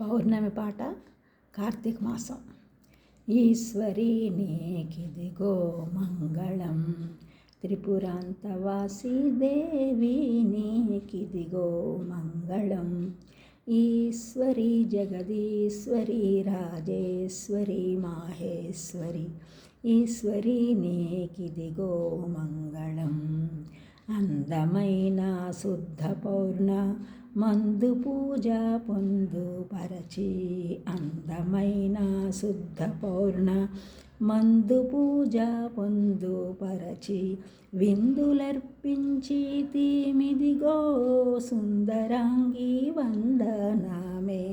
పౌర్ణమి పాట కార్తీక మాసం. ఈశ్వరీ నీకిదిగో మంగళం, త్రిపురాంతవాసి దేవి నీకిదిగో మంగళం. ఈశ్వరి జగదీశ్వరి రాజేశ్వరి మాహేశ్వరి, ఈశ్వరి నీకిదిగో మంగళం. అందమైన శుద్ధ పౌర్ణ మందు పూజ పొందుపరచి, అందమైన శుద్ధ పౌర్ణ మందు పూజ పొందుపరచి, విందులర్పించి తీమిదిగో సుందరాంగి వందనమే.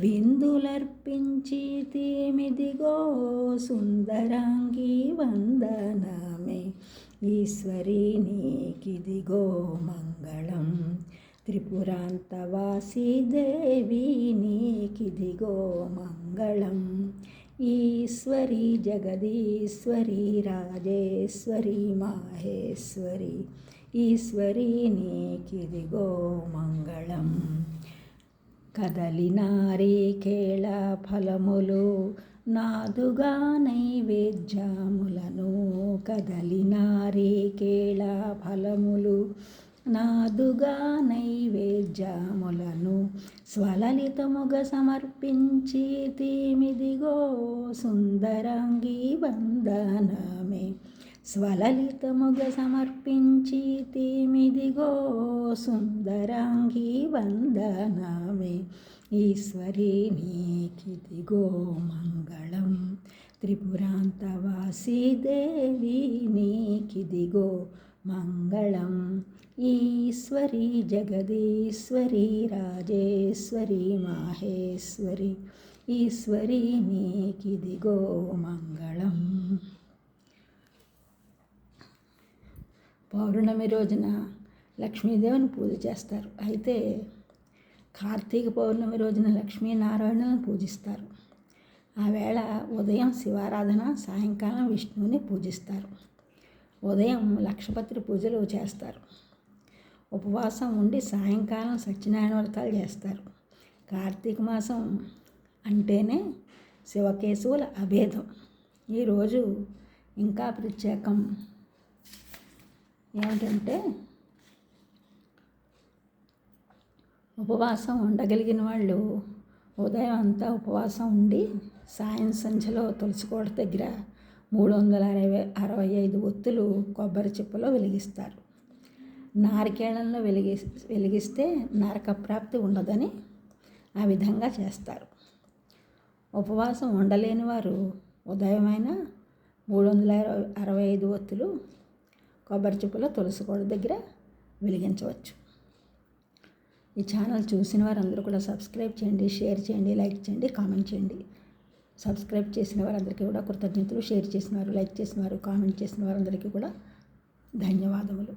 విందులర్పించి తీమిదిగో సుందరాంగి వందనమే. ఈశ్వరీ నీకిదిగో మంగళం, త్రిపురాంతవాసి దేవి నీకిదిగో మంగళం. ఈశ్వరి జగదీశ్వరి రాజేశ్వరి మాహేశ్వరి, ఈశ్వరి నీకిదిగో మంగళం. కదలినారీకేళ ఫలములు నాదుగా నైవేద్యములను, కదలినారీకేళ ఫలములు నాదుగా నైవేద్యములను, స్వలలితముగ సమర్పించి తీమిదిగో సుందరాంగి వందనమే. స్వలలితముగ సమర్పించి తీమిదిగో సుందరాంగి వందనమే. ఈశ్వరీ నీకిదిగో మంగళం, త్రిపురాంతవాసి దేవి నీకిదిగో మంగళం. ఈశ్వరి జగదీశ్వరి రాజేశ్వరి మాహేశ్వరి, ఈశ్వరి నీకిదిగో మంగళం. పౌర్ణమి రోజున లక్ష్మీదేవిని పూజ చేస్తారు. అయితే కార్తీక పౌర్ణమి రోజున లక్ష్మీనారాయణులను పూజిస్తారు. ఆ వేళ ఉదయం శివారాధన, సాయంకాలం విష్ణువుని పూజిస్తారు. ఉదయం లక్షపత్రి పూజలు చేస్తారు. ఉపవాసం ఉండి సాయంకాలం సత్యనారాయణ వ్రతాలు చేస్తారు. కార్తీక మాసం అంటేనే శివకేశవుల అభేదం. ఈరోజు ఇంకా ప్రత్యేకం ఏమిటంటే, ఉపవాసం ఉండగలిగిన వాళ్ళు ఉదయం అంతా ఉపవాసం ఉండి సాయం సంధ్యలో తులసి కోట దగ్గర 365 ఒత్తులు కొబ్బరి చిప్పలో వెలిగిస్తారు. నారికేళంలో వెలిగిస్తే నరక ప్రాప్తి ఉండదని ఆ విధంగా చేస్తారు. ఉపవాసం ఉండలేని వారు ఉదయమైన 365 ఒత్తులు కొబ్బరి చిప్పలో తులసి కోట దగ్గర వెలిగించవచ్చు. ఈ ఛానల్ చూసిన వారందరూ కూడా సబ్స్క్రైబ్ చేయండి, షేర్ చేయండి, లైక్ చేయండి, కామెంట్ చేయండి. సబ్స్క్రైబ్ చేసిన వారందరికీ కూడా కృతజ్ఞతలు. షేర్ చేసిన వారు, లైక్ చేసిన వారు, కామెంట్ చేసిన వారందరికీ కూడా ధన్యవాదములు.